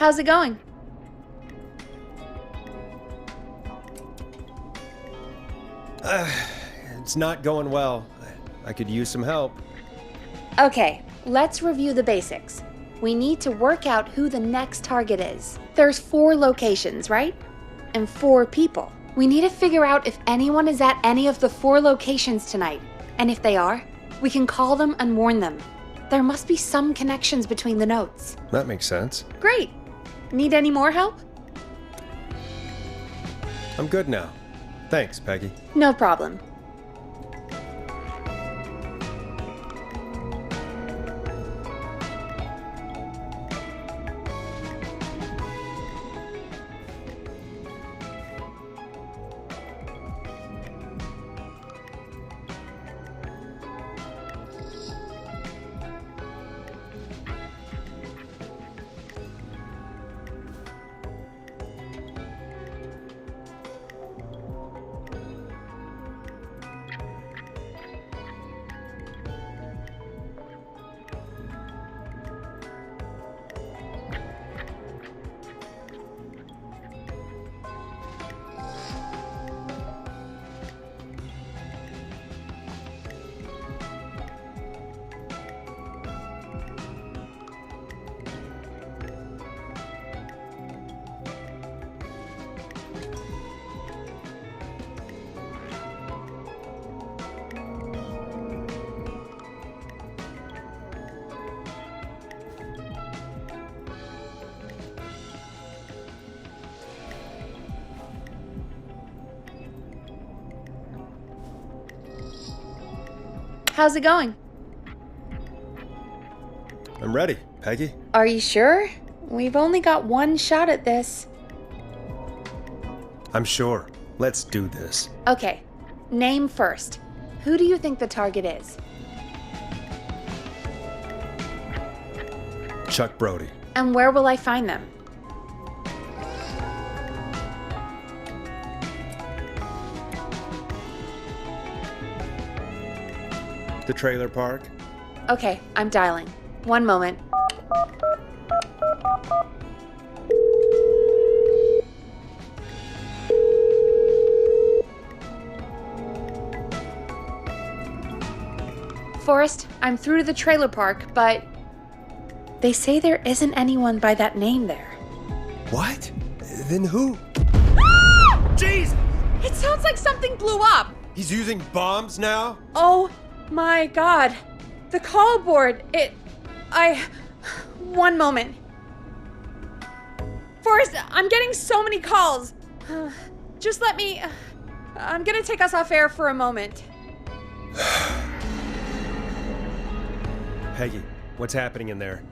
How's it going? It's not going well. I could use some help. Okay, let's review the basics. We need to work out who the next target is. There's 4 locations, right? And 4 people. We need to figure out if anyone is at any of the 4 locations tonight. And if they are, we can call them and warn them. There must be some connections between the notes. That makes sense. Great. Need any more help? I'm good now. Thanks, Peggy. No problem. How's it going? I'm ready, Peggy. Are you sure? We've only got one shot at this. I'm sure. Let's do this. Okay, name first. Who do you think the target is? Chuck Brody. And where will I find them? The trailer park. Okay, I'm dialing. One moment. Forrest, I'm through to the trailer park, but they say there isn't anyone by that name there. What? Then who? Jeez! It sounds like something blew up! He's using bombs now? Oh my god. The call board, One moment. Forrest, I'm getting so many calls. Just let me... I'm gonna take us off air for a moment. Peggy, what's happening in there?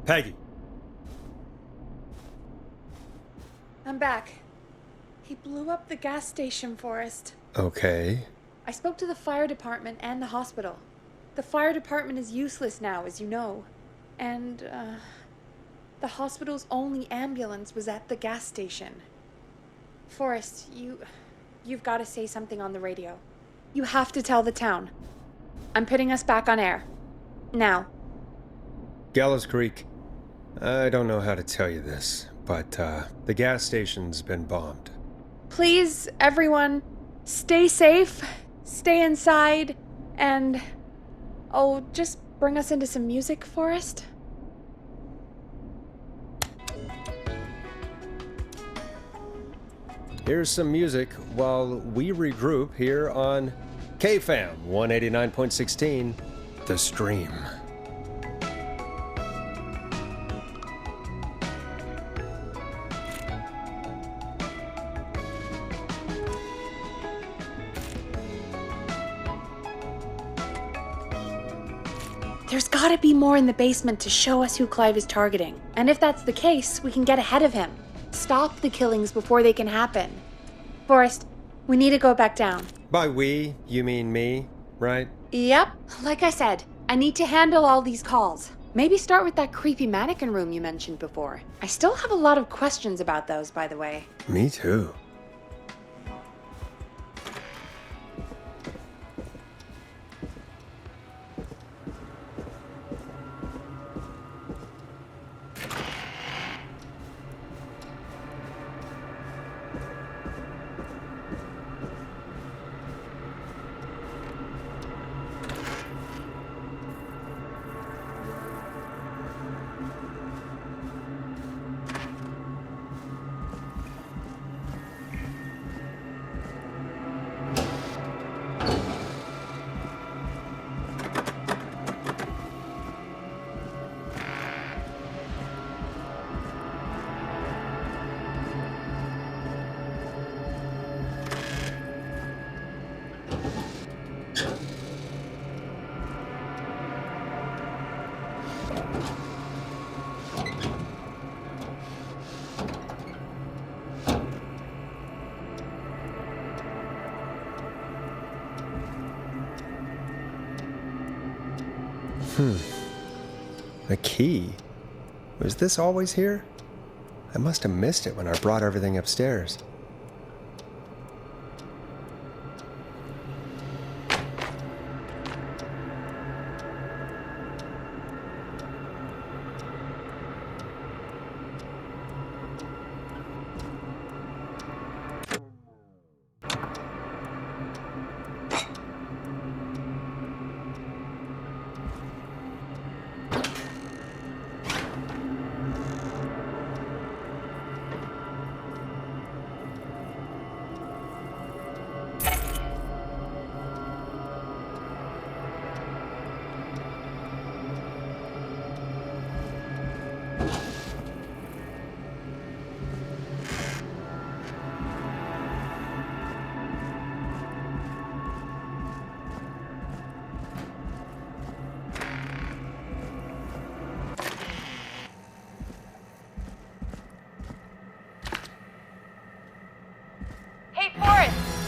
Peggy! I'm back. He blew up the gas station, Forrest. Okay. I spoke to the fire department and the hospital. The fire department is useless now, as you know. And, the hospital's only ambulance was at the gas station. Forrest, you've got to say something on the radio. You have to tell the town. I'm putting us back on air. Now. Gallows Creek. I don't know how to tell you this, but, the gas station's been bombed. Please, everyone, stay safe, stay inside, and... Oh, just bring us into some music, Forrest. Here's some music while we regroup here on KFAM 189.16, The Stream. There's gotta be more in the basement to show us who Clive is targeting. And if that's the case, we can get ahead of him. Stop the killings before they can happen. Forrest, we need to go back down. By we, you mean me, right? Yep. Like I said, I need to handle all these calls. Maybe start with that creepy mannequin room you mentioned before. I still have a lot of questions about those, by the way. Me too. A key? Was this always here? I must have missed it when I brought everything upstairs.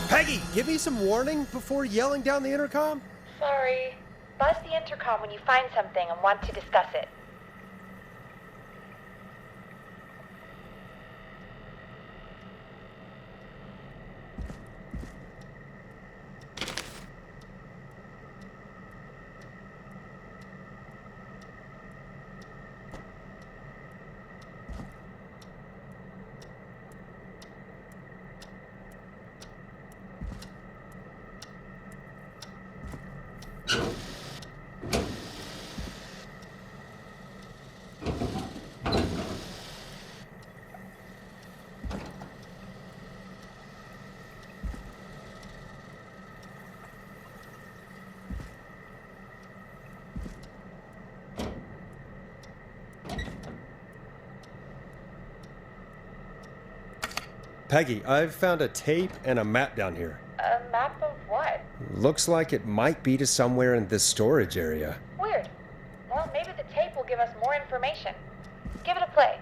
Peggy, give me some warning before yelling down the intercom. Sorry. Buzz the intercom when you find something and want to discuss it. Peggy, I've found a tape and a map down here. A map of what? Looks like it might be to somewhere in this storage area. Weird. Well, maybe the tape will give us more information. Give it a play.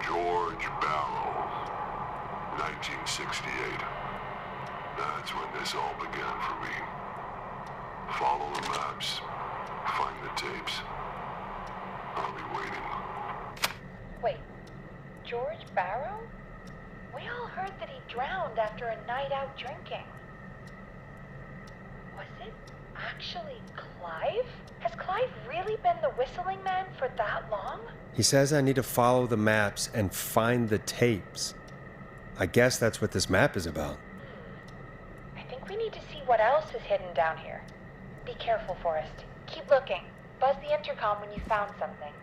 George Barrow, 1968. That's when this all began for me. Follow the maps. Find the tapes. I'll be waiting. Wait, George Barrow? We all heard that he drowned after a night out drinking. Was it actually Clive? Has Clive really been the whistling man for that long? He says I need to follow the maps and find the tapes. I guess that's what this map is about. I think we need to see what else is hidden down here. Be careful, Forrest. Keep looking. Buzz the intercom when you found something.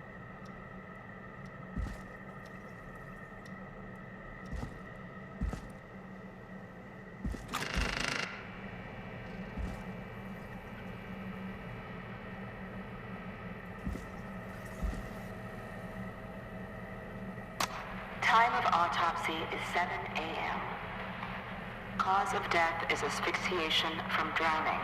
Time of autopsy is 7 a.m. Cause of death is asphyxiation from drowning.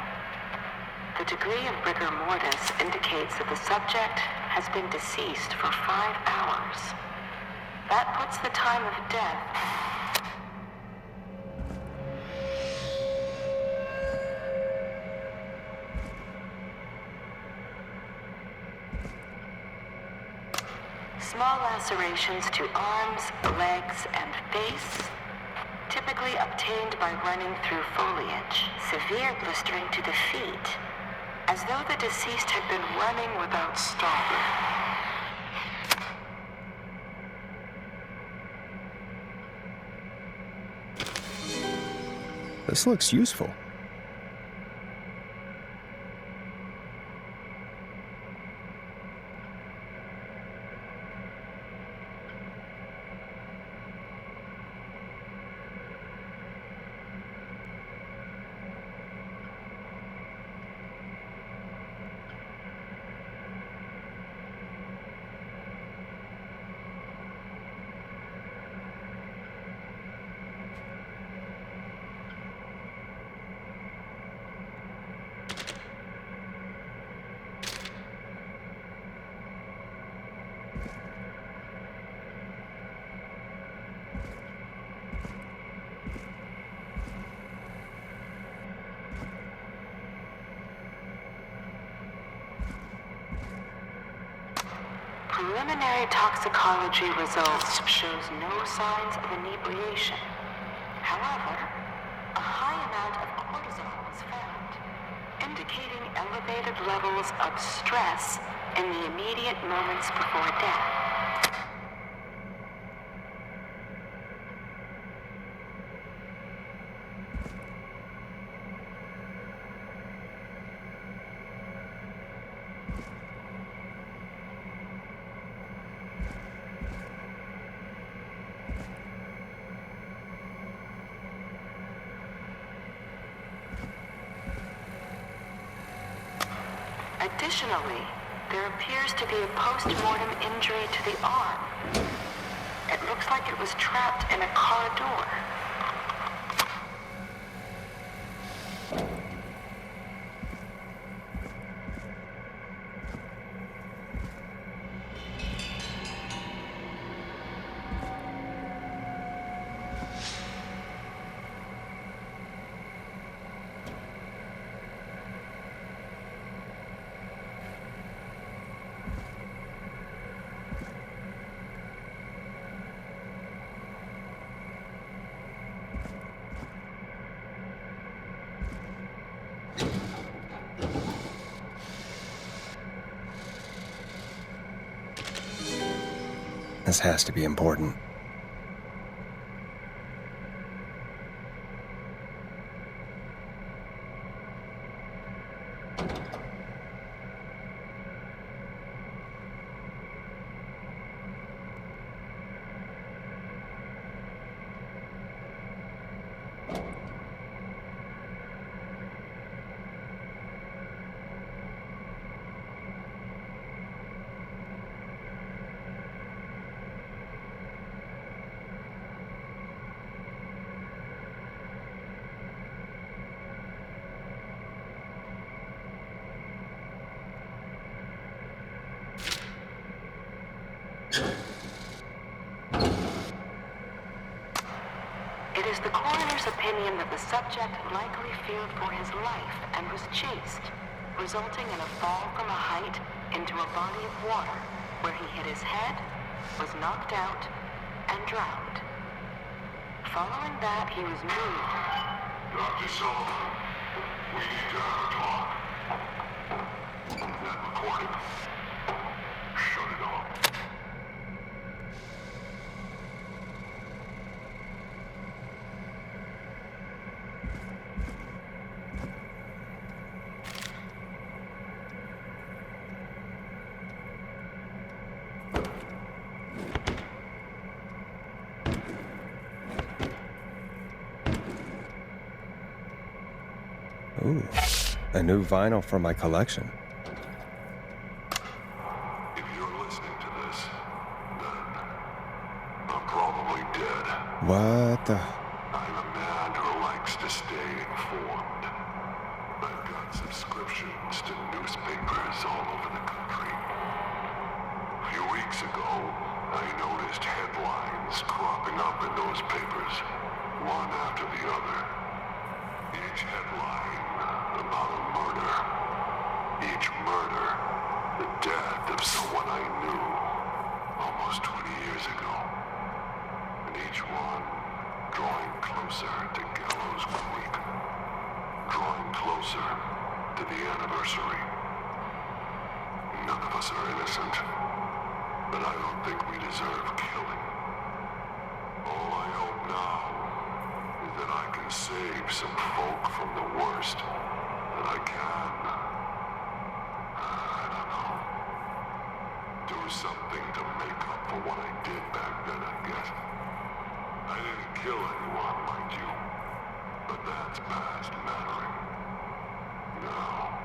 The degree of rigor mortis indicates that the subject has been deceased for 5 hours. That puts the time of death. Small lacerations to arms, legs, and face, typically obtained by running through foliage. Severe blistering to the feet, as though the deceased had been running without stopping. This looks useful. Preliminary toxicology results shows no signs of inebriation. However, a high amount of cortisol was found, indicating elevated levels of stress in the immediate moments before death. Additionally, there appears to be a post-mortem injury to the arm. It looks like it was trapped in a car door. This has to be important. It is the coroner's opinion that the subject likely feared for his life and was chased, resulting in a fall from a height into a body of water, where he hit his head, was knocked out, and drowned. Following that, he was moved. Dr. Sullivan, we need to have a talk. That recording. Shut it off. Ooh, a new vinyl for my collection. If you're listening to this, then I'm probably dead. What the? I'm a man who likes to stay informed. I've got subscriptions to newspapers all over the country. A few weeks ago, I noticed headlines cropping up in those papers, one after the other. Each headline about a murder. Each murder, the death of someone I knew almost 20 years ago. And each one drawing closer to Gallows Creek. Drawing closer to the anniversary. None of us are innocent, but I don't think we deserve killing. All I hope now is that I can save some folk from the worst that I can. I don't know. Do something to make up for what I did back then, I guess. I didn't kill anyone, mind you, but that's past mattering. Now,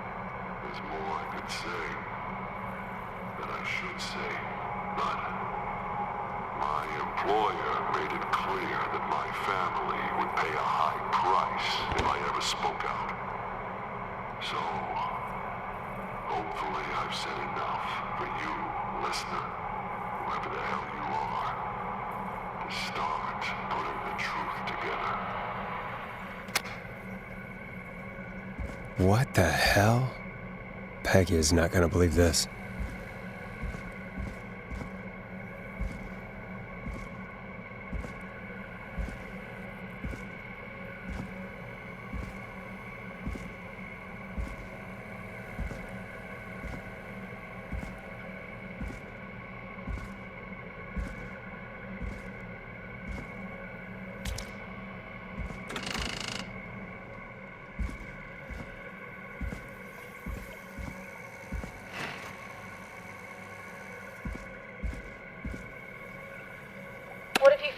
there's more I could say that I should say, but my employer made it clear that my family would pay a high price if I ever spoke out. So, hopefully I've said enough for you, listener, whoever the hell you are, to start putting the truth together. What the hell? Peggy is not gonna believe this.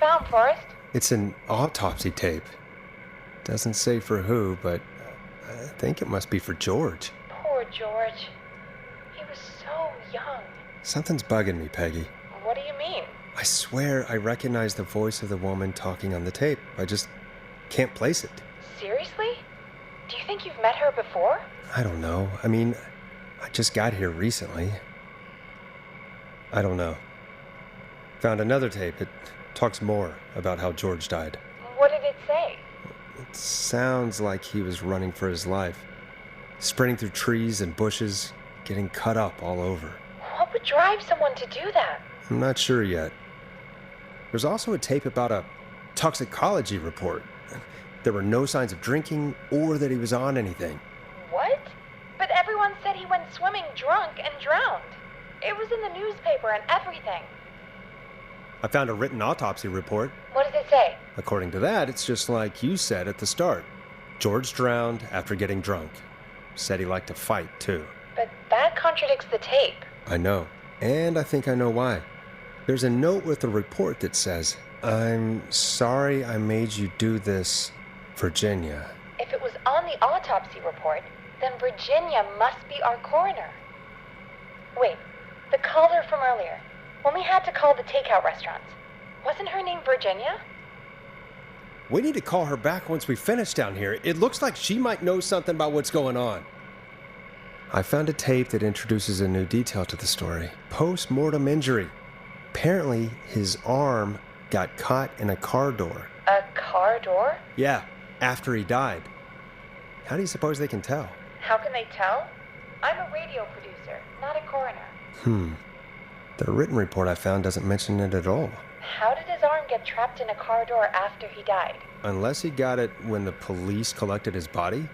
found, Forrest? It's an autopsy tape. Doesn't say for who, but I think it must be for George. Poor George. He was so young. Something's bugging me, Peggy. What do you mean? I swear I recognize the voice of the woman talking on the tape. I just can't place it. Seriously? Do you think you've met her before? I don't know. I mean, I just got here recently. I don't know. Found another tape. It talks more about how George died. What did it say? It sounds like he was running for his life. Sprinting through trees and bushes, getting cut up all over. What would drive someone to do that? I'm not sure yet. There's also a tape about a toxicology report. There were no signs of drinking or that he was on anything. What? But everyone said he went swimming drunk and drowned. It was in the newspaper and everything. I found a written autopsy report. What does it say? According to that, it's just like you said at the start. George drowned after getting drunk. Said he liked to fight, too. But that contradicts the tape. I know. And I think I know why. There's a note with the report that says, "I'm sorry I made you do this, Virginia." If it was on the autopsy report, then Virginia must be our coroner. Wait, the caller from earlier, when we had to call the takeout restaurants, wasn't her name Virginia? We need to call her back once we finish down here. It looks like she might know something about what's going on. I found a tape that introduces a new detail to the story. Post-mortem injury. Apparently, his arm got caught in a car door. A car door? Yeah, after he died. How do you suppose they can tell? How can they tell? I'm a radio producer, not a coroner. The written report I found doesn't mention it at all. How did his arm get trapped in a car door after he died? Unless he got it when the police collected his body,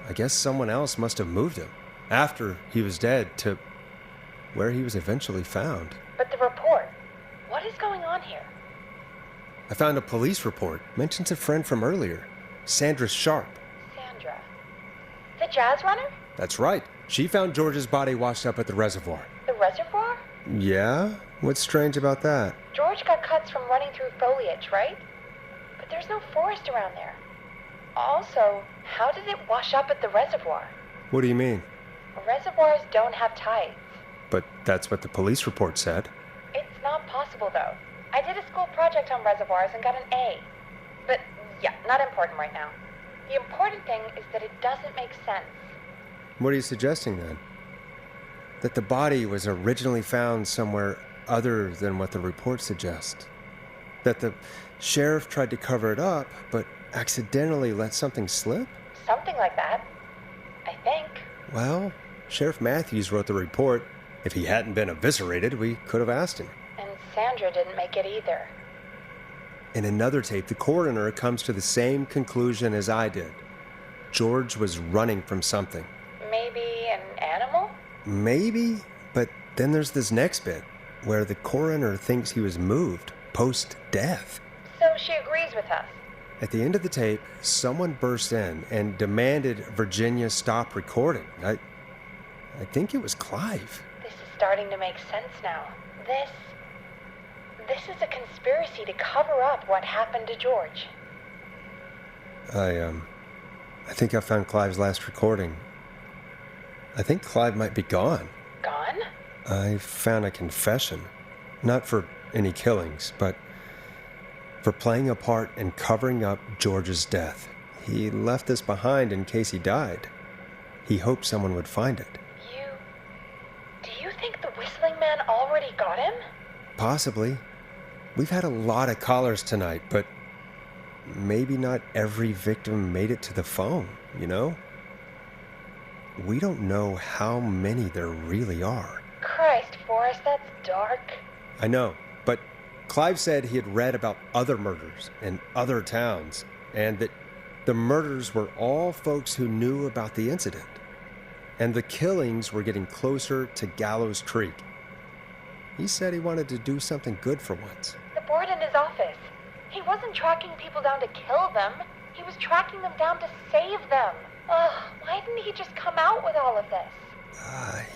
I guess someone else must have moved him after he was dead to where he was eventually found. But the report, what is going on here? I found a police report. Mentions a friend from earlier, Sandra Sharp. Sandra. The jazz runner? That's right. She found George's body washed up at the reservoir. The reservoir? Yeah? What's strange about that? George got cuts from running through foliage, right? But there's no forest around there. Also, how did it wash up at the reservoir? What do you mean? Reservoirs don't have tides. But that's what the police report said. It's not possible, though. I did a school project on reservoirs and got an A. But, yeah, not important right now. The important thing is that it doesn't make sense. What are you suggesting, then? That the body was originally found somewhere other than what the report suggests? That the sheriff tried to cover it up, but accidentally let something slip? Something like that. I think. Well, Sheriff Matthews wrote the report. If he hadn't been eviscerated, we could have asked him. And Sandra didn't make it either. In another tape, the coroner comes to the same conclusion as I did. George was running from something. Maybe an animal? Maybe, but then there's this next bit, where the coroner thinks he was moved post-death. So she agrees with us. At the end of the tape, someone burst in and demanded Virginia stop recording. I think it was Clive. This is starting to make sense now. This is a conspiracy to cover up what happened to George. I think I found Clive's last recording. I think Clive might be gone. Gone? I found a confession. Not for any killings, but for playing a part in covering up George's death. He left this behind in case he died. He hoped someone would find it. Do you think the Whistling Man already got him? Possibly. We've had a lot of callers tonight, but maybe not every victim made it to the phone, you know? We don't know how many there really are. Christ, Forrest, that's dark. I know, but Clive said he had read about other murders in other towns, and that the murders were all folks who knew about the incident. And the killings were getting closer to Gallows Creek. He said he wanted to do something good for once. The board in his office. He wasn't tracking people down to kill them. He was tracking them down to save them. Ugh, why didn't he just come out with all of this?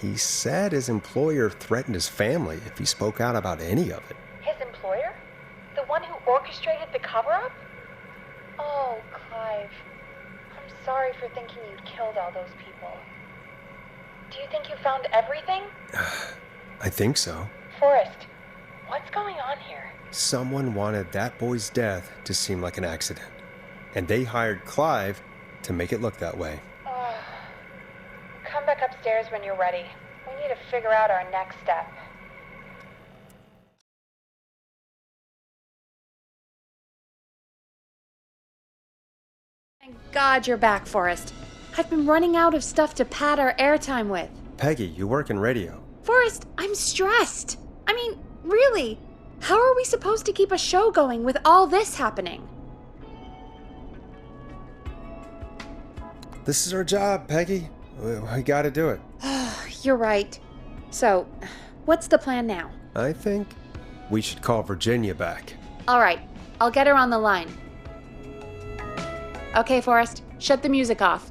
He said his employer threatened his family if he spoke out about any of it. His employer? The one who orchestrated the cover-up? Oh, Clive. I'm sorry for thinking you'd killed all those people. Do you think you found everything? I think so. Forrest, what's going on here? Someone wanted that boy's death to seem like an accident, and they hired Clive to make it look that way. Come back upstairs when you're ready. We need to figure out our next step. Thank God you're back, Forrest. I've been running out of stuff to pad our airtime with. Peggy, you work in radio. Forrest, I'm stressed. I mean, really, how are we supposed to keep a show going with all this happening? This is our job, Peggy. We gotta do it. You're right. So, what's the plan now? I think we should call Virginia back. All right, I'll get her on the line. Okay, Forrest, shut the music off.